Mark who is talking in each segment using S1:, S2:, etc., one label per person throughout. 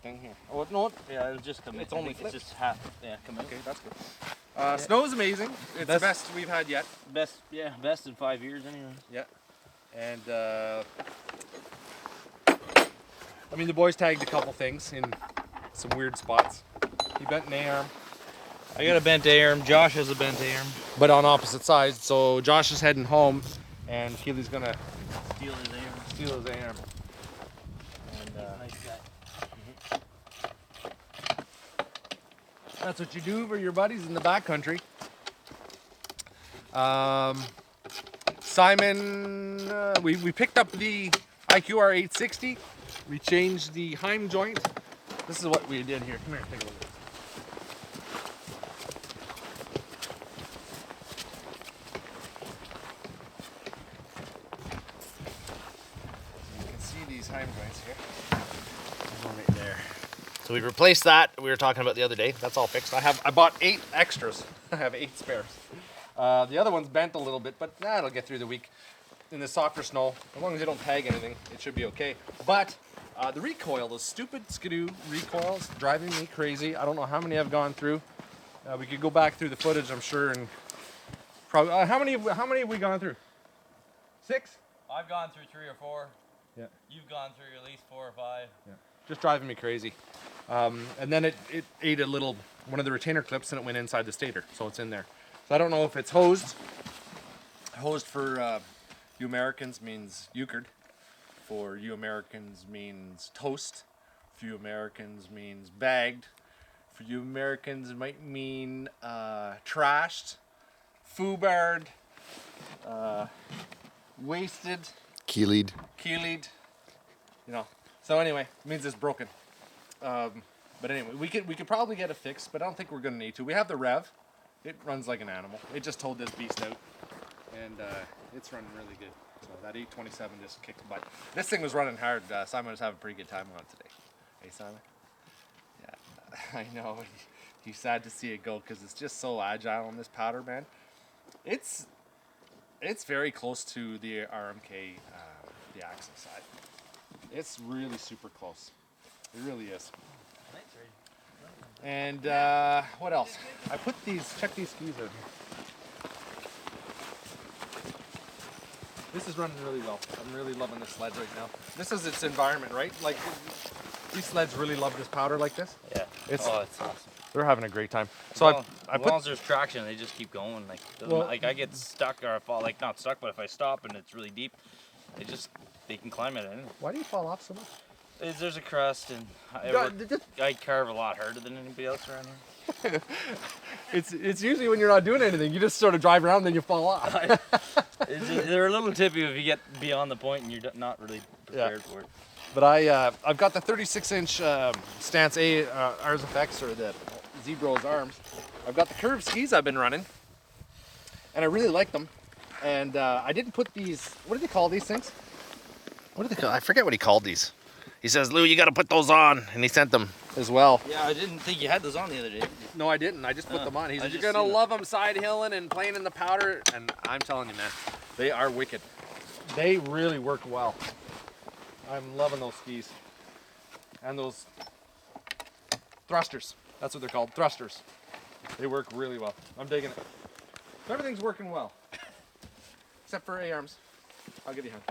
S1: thing here. Oh no,
S2: Yeah, it'll just come in.
S1: It's only
S2: It's
S1: flipped.
S2: just half. Yeah, come in.
S1: Okay, that's good. Snow's amazing. It's the best we've had yet.
S2: Best, yeah, best in 5 years anyway.
S1: Yeah. And I mean, the boys tagged a couple things in some weird spots. He bent an A-arm.
S2: I got a bent A-arm. Josh has a bent A-arm.
S1: But on opposite sides. So Josh is heading home, and Keely's gonna
S2: Steal his A-arm.
S1: steal his A-arm. And
S2: Nice guy.
S1: that's what you do for your buddies in the backcountry. Simon, we picked up the IQR 860. We changed the Heim joint. This is what we did here. Come here, take a look. You can see these Heim joints here. There's one right there. So we replaced that. We were talking about the other day. That's all fixed. I bought 8 extras. I have 8 spares. The other one's bent a little bit, but it'll get through the week. In the softer snow, as long as you don't tag anything, it should be okay. But the recoil, those stupid Skidoo recoils, driving me crazy. I don't know how many I've gone through. We could go back through the footage, I'm sure, and probably how many have we gone through? 6?
S2: I've gone through 3 or 4.
S1: Yeah.
S2: You've gone through at least 4 or 5.
S1: Yeah. Just driving me crazy. And then it ate a little one of the retainer clips and it went inside the stator, so it's in there. So I don't know if it's hosed. Hosed for you Americans means euchred. For you Americans means toast. For you Americans means bagged. For you Americans it might mean trashed, foobarred, wasted,
S3: Keeled.
S1: keeled. You know. So anyway, it means it's broken. But anyway, we could probably get it fixed, but I don't think we're gonna need to. We have the Rev. It runs like an animal. It just towed this beast out, and it's running really good. So that 827 just kicked butt. This thing was running hard. Simon was having a pretty good time on it today. Hey, Simon? Yeah, I know. He's sad to see it go because it's just so agile on this powder, man. It's very close to the RMK, the axle side. It's really super close. It really is. And what else? I put these, check these skis out here. This is running really well. I'm really loving this sled right now. This is its environment, right? Like, these sleds really love this powder like this.
S2: Yeah.
S1: It's
S2: awesome.
S1: They're having a great time. So
S2: Well,
S1: I
S2: as
S1: put
S2: long as there's traction, they just keep going. Like,
S1: Well-
S2: like I get stuck or I fall, like not stuck, but if I stop and it's really deep, they can climb it anyway.
S1: Why do you fall off so much?
S2: There's a crust, and I carve a lot harder than anybody else around here.
S1: It's usually when you're not doing anything, you just sort of drive around and then you fall off.
S2: They're a little tippy if you get beyond the point and you're not really prepared for it.
S1: But I've got the 36-inch Stance A Ars FX, or the Zebro's arms. I've got the curved skis I've been running, and I really like them. And I didn't put these. What do they call these things?
S3: What do they call? I forget what he called these. He says, Lou, you got to put those on, and he sent them.
S1: As well.
S2: Yeah, I didn't think you had those on the other day.
S1: No, I didn't. I just put them on. He
S2: I
S1: said, you're
S2: just
S1: gonna
S2: seen
S1: love them side hilling and playing in the powder. And I'm telling you, man, they are wicked. They really work well. I'm loving those skis. And those thrusters. That's what they're called, thrusters. They work really well. I'm digging it. Everything's working well. Except for A-arms. I'll give you a hand.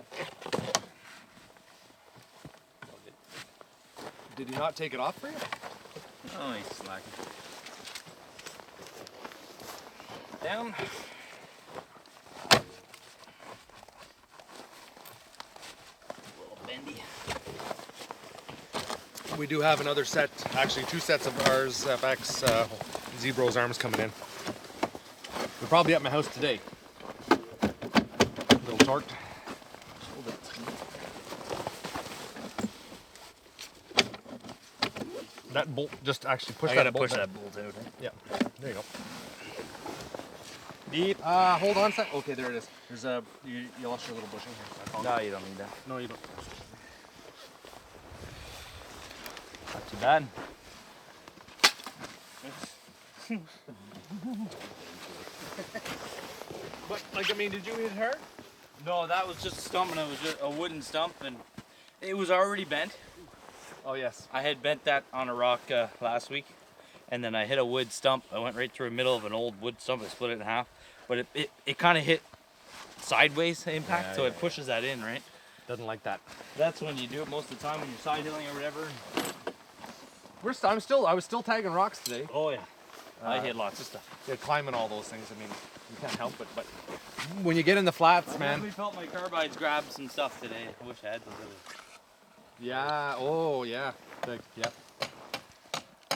S1: Did he not take it off for you?
S2: Oh, he's slacking. Down. A little bendy.
S1: We do have another set, actually 2 sets of Ars FX Zebro's arms coming in. They're probably at my house today. A little torqued. That bolt, just actually push that bolt.
S2: push that bolt out.
S1: Yeah, there you go. Deep. Hold on a sec. Okay, there it is. There's a, you lost your little bushing here.
S2: No, you don't need that.
S1: No, you don't.
S2: Not too bad.
S1: But, like, I mean, did you hit her?
S2: No, that was just a stump, and it was just a wooden stump, and it was already bent.
S1: Oh yes.
S2: I had bent that on a rock last week, and then I hit a wood stump. I went right through the middle of an old wood stump. I split it in half, but it kind of hit sideways impact,
S1: Yeah,
S2: so
S1: yeah,
S2: it pushes that in, right?
S1: Doesn't like that.
S2: That's when you do it most of the time when you're side hilling or whatever.
S1: I was still tagging rocks today.
S2: Oh yeah, I hit lots of stuff.
S1: Yeah, climbing all those things. I mean, you can't help it. But when you get in the flats,
S2: I
S1: man.
S2: definitely felt my carbides grab some stuff today. I wish I had those other.
S1: Yeah. Oh yeah. Yep.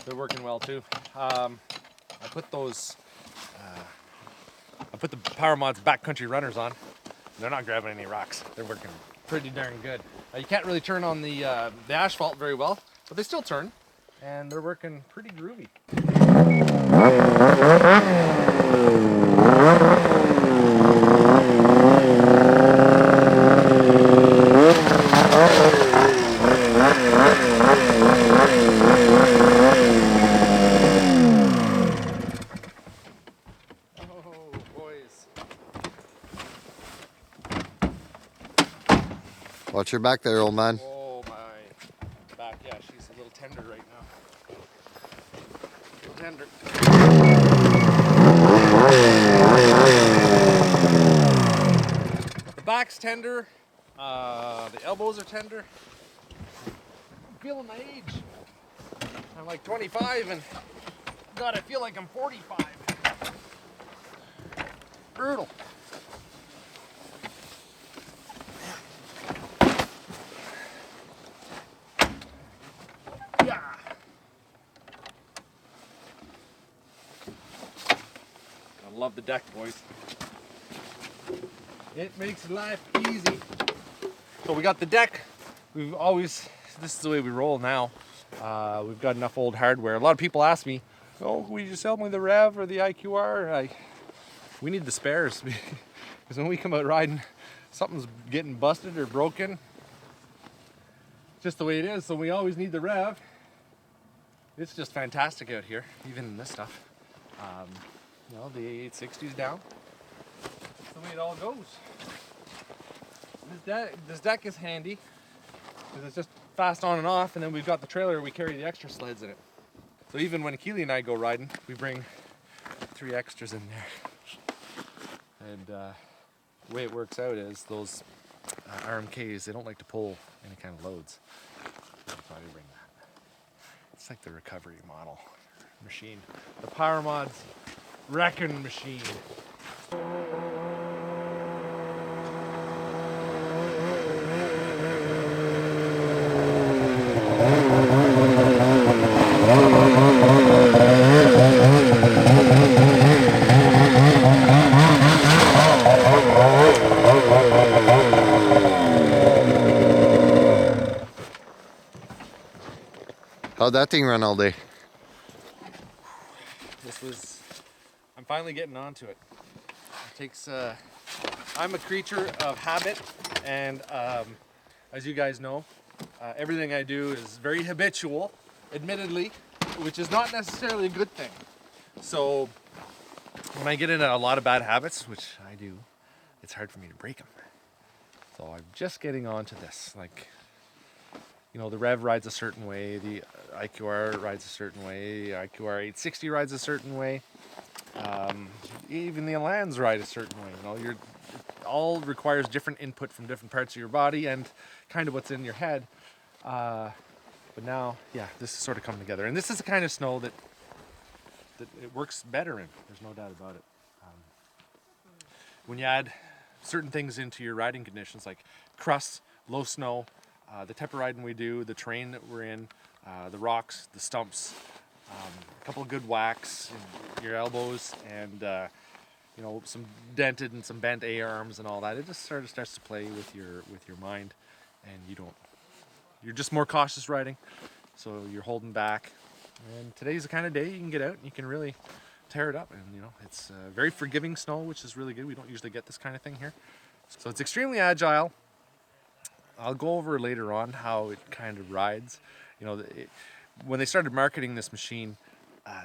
S1: They're working well too. I put those. I put the Power Mods backcountry runners on. They're not grabbing any rocks. They're working pretty darn good. You can't really turn on the asphalt very well, but they still turn, and they're working pretty groovy. Oh, boys.
S4: Watch your back there, old man.
S1: Oh, my back. Yeah, she's a little tender right now. A little tender. The back's tender. The elbows are tender. I'm feeling my age. I'm like 25 and God, I feel like I'm 45. Brutal. Yeah. I love the deck, boys. It makes life easy. So we got the deck. This is the way we roll now. We've got enough old hardware. A lot of people ask me, oh, will you sell me the Rev or the IQR? We need the spares because when we come out riding, something's getting busted or broken. Just the way it is. So we always need the Rev. It's just fantastic out here, even in this stuff. The 860's down. That's the way it all goes. This deck is handy because it's just fast on and off, and then we've got the trailer. We carry the extra sleds in it. So even when Keely and I go riding, we bring 3 extras in there. And the way it works out is those RMKs, they don't like to pull any kind of loads. That's why we bring that. It's like the recovery model machine. The Power Mods wrecking machine.
S4: How'd that thing run all day?
S1: I'm finally getting onto it. It takes, I'm a creature of habit, and as you guys know, everything I do is very habitual, admittedly, which is not necessarily a good thing. So when I get into a lot of bad habits, which I do, it's hard for me to break them. So I'm just getting onto this. Like, the Rev rides a certain way, the IQR rides a certain way, the IQR 860 rides a certain way. Even the Elands ride a certain way. It all requires different input from different parts of your body and kind of what's in your head. But now, yeah, this is sort of coming together. And this is the kind of snow that it works better in. There's no doubt about it. When you add certain things into your riding conditions like crust, low snow, the type of riding we do, the terrain that we're in, the rocks, the stumps, a couple of good whacks in your elbows, and some dented and some bent A-arms and all that. It just sort of starts to play with your mind, and you're just more cautious riding, so you're holding back. And today's the kind of day you can get out and you can really tear it up, and it's very forgiving snow, which is really good. We don't usually get this kind of thing here, so it's extremely agile. I'll go over later on how it kind of rides. When they started marketing this machine,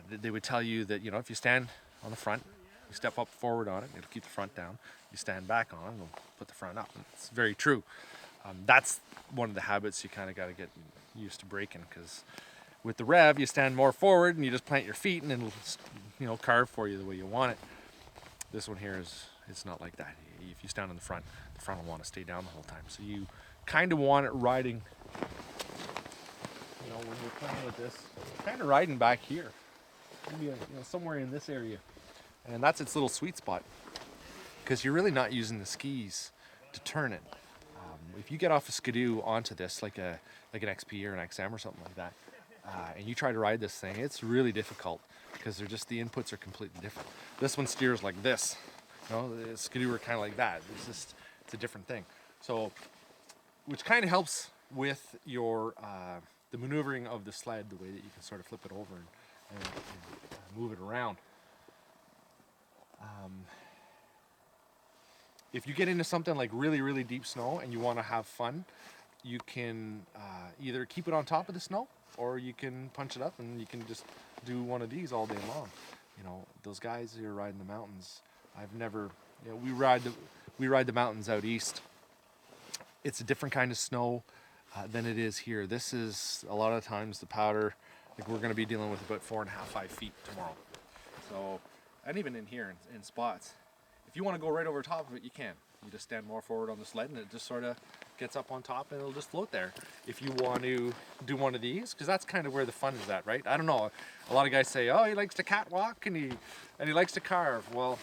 S1: they would tell you that, if you stand on the front, you step up forward on it, it'll keep the front down. You stand back on, it'll put the front up. And it's very true. That's one of the habits you kind of got to get used to breaking, because with the rev, you stand more forward and you just plant your feet and it'll, you know, carve for you the way you want it. This one here it's not like that. If you stand in the front will want to stay down the whole time. So you kind of want it riding, you know, when you're playing with this, kind of riding back here, maybe, you know, somewhere in this area. And that's its little sweet spot, because you're really not using the skis to turn it. If you get off a skidoo onto this, like an XP or an XM or something like that, and you try to ride this thing, it's really difficult, because they're just, the inputs are completely different. This one steers like this, you know, the skidoo are kind of like that. It's a different thing. So, which kind of helps with your the maneuvering of the sled, the way that you can sort of flip it over and move it around. If you get into something like really, really deep snow and you want to have fun, you can either keep it on top of the snow, or you can punch it up and you can just do one of these all day long. You know, those guys who are riding the mountains, I've never, you know, we ride the mountains out east. It's a different kind of snow than it is here. This is, a lot of times, the powder, like we're going to be dealing with about 4.5, 5 feet tomorrow. So, and even in here in spots, if you want to go right over top of it, you can. You just stand more forward on the sled and it just sort of gets up on top and it'll just float there. If you want to do one of these, because that's kind of where the fun is at, right? I don't know. A lot of guys say, oh, he likes to catwalk and he likes to carve. Well,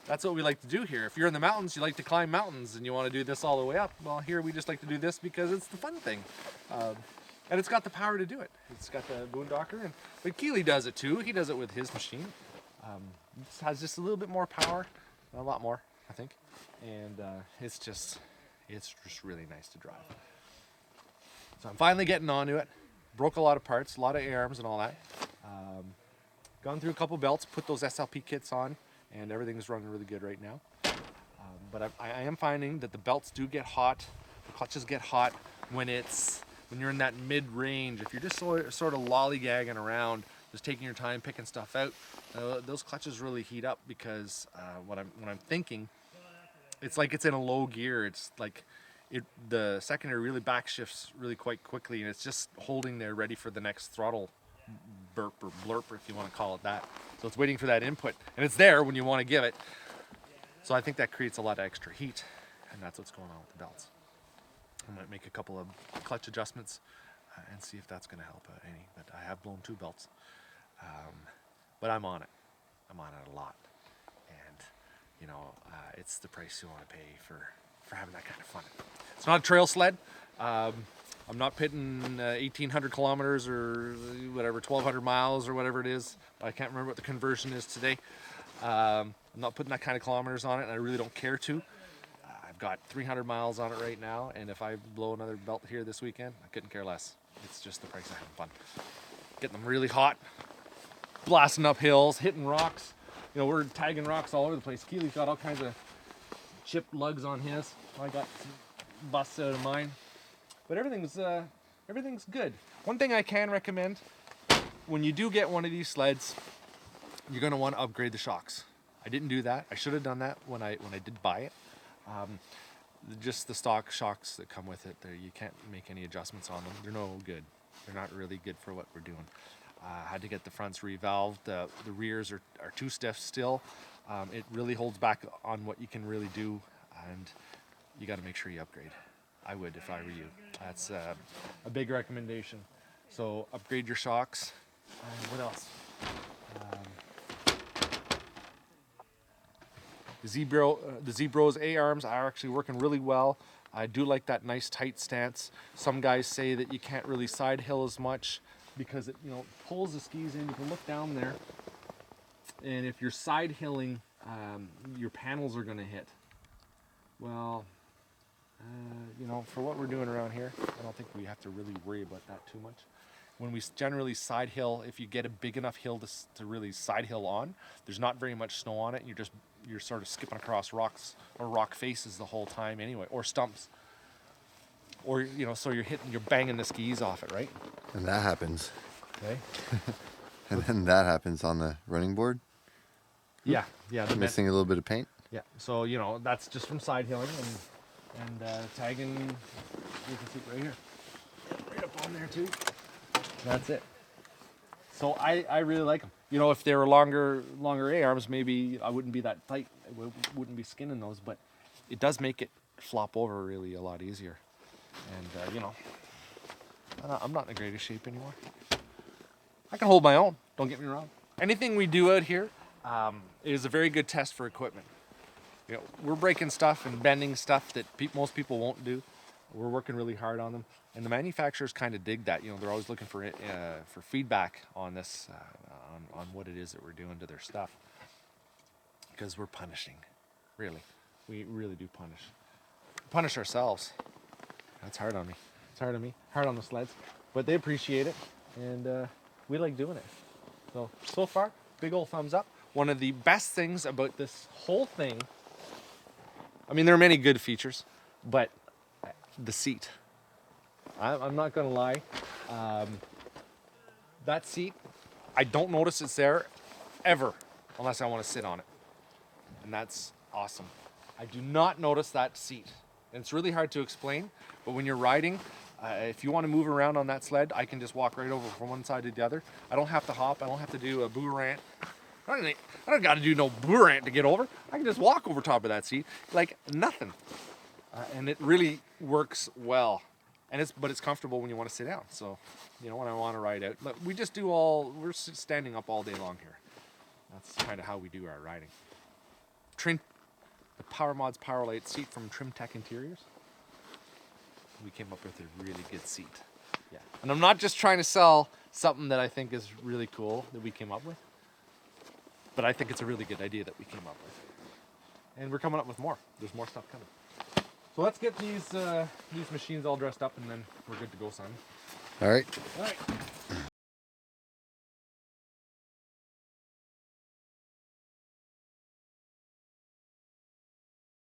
S1: that's what we like to do here. If you're in the mountains, you like to climb mountains and you want to do this all the way up. Well, here we just like to do this because it's the fun thing. And it's got the power to do it. It's got the boondocker, but Keeley does it too. He does it with his machine. It has just a little bit more power, a lot more, I think. And it's just really nice to drive. So I'm finally getting onto it. Broke a lot of parts, a lot of A-arms and all that. Gone through a couple belts, put those SLP kits on, and everything's running really good right now. But I am finding that the belts do get hot, the clutches get hot when you're in that mid-range. If you're just sort of lollygagging around, just taking your time picking stuff out, those clutches really heat up, because what I'm thinking, it's like it's in a low gear. It's like the secondary really back shifts really quite quickly, and it's just holding there ready for the next throttle burp or blurp, if you want to call it that. So it's waiting for that input, and it's there when you want to give it. So I think that creates a lot of extra heat, and that's what's going on with the belts. I might make a couple of clutch adjustments and see if that's going to help any. But I have blown 2 belts, but I'm on it. I'm on it a lot, and you know, it's the price you want to pay for having that kind of fun. It's not a trail sled. I'm not pitting 1,800 kilometers or whatever, 1,200 miles or whatever it is. I can't remember what the conversion is today. I'm not putting that kind of kilometers on it, and I really don't care to. I've got 300 miles on it right now, and if I blow another belt here this weekend, I couldn't care less. It's just the price of having fun. Getting them really hot, blasting up hills, hitting rocks. You know, we're tagging rocks all over the place. Keely's got all kinds of chipped lugs on his. I got some busts out of mine. But everything's good. One thing I can recommend, when you do get one of these sleds, you're going to want to upgrade the shocks. I didn't do that. I should have done that when I did buy it. Just the stock shocks that come with it, you can't make any adjustments on them. They're no good. They're not really good for what we're doing. I had to get the fronts revalved. The rears are too stiff still. It really holds back on what you can really do, and you got to make sure you upgrade. I would if I were you. That's a big recommendation. So upgrade your shocks. What else? The Zebro's A-arms are actually working really well. I do like that nice tight stance. Some guys say that you can't really side hill as much because it, you know, pulls the skis in. You can look down there, and if you're side hilling, your panels are going to hit. Well, you know, for what we're doing around here, I don't think we have to really worry about that too much. When we generally side hill, if you get a big enough hill to really side hill on, there's not very much snow on it. You're sort of skipping across rocks or rock faces the whole time anyway, or stumps. Or, you know, so you're banging the skis off it, right?
S4: And that happens.
S1: Okay.
S4: And then that happens on the running board.
S1: Yeah.
S4: Missing a little bit of paint.
S1: Yeah. So, you know, that's just from side hilling, And tagging, you can see right here. Right up on there too. That's it. So I really like them. You know, if they were longer A-arms, maybe I wouldn't be that tight. I wouldn't be skinning those, but it does make it flop over really a lot easier. And, you know, I'm not in the greatest shape anymore. I can hold my own, don't get me wrong. Anything we do out here is a very good test for equipment. You know, we're breaking stuff and bending stuff that most people won't do. We're working really hard on them. And the manufacturers kind of dig that. You know, they're always looking for feedback on this, on what it is that we're doing to their stuff. Because we're punishing, really. We really do punish. Punish ourselves. That's hard on me. It's hard on me. Hard on the sleds. But they appreciate it, and we like doing it. So far, big old thumbs up. One of the best things about this whole thing, I mean, there are many good features, but the seat. I'm not gonna lie. That seat, I don't notice it's there ever unless I want to sit on it. And that's awesome. I do not notice that seat. And it's really hard to explain, but when you're riding, if you want to move around on that sled, I can just walk right over from one side to the other. I don't have to hop. I don't have to do a boo rant. I don't got to do no boo rant to get over. I can just walk over top of that seat like nothing. And it really works well. But it's comfortable when you want to sit down. So, you know, when I want to ride out, we're standing up all day long here. That's kind of how we do our riding. The Power Mods Powerlight seat from Trim Tech Interiors. We came up with a really good seat. Yeah. And I'm not just trying to sell something that I think is really cool that we came up with, but I think it's a really good idea that we came up with. And we're coming up with more. There's more stuff coming. So let's get these machines all dressed up, and then we're good to go, son.
S4: All right.
S1: All right.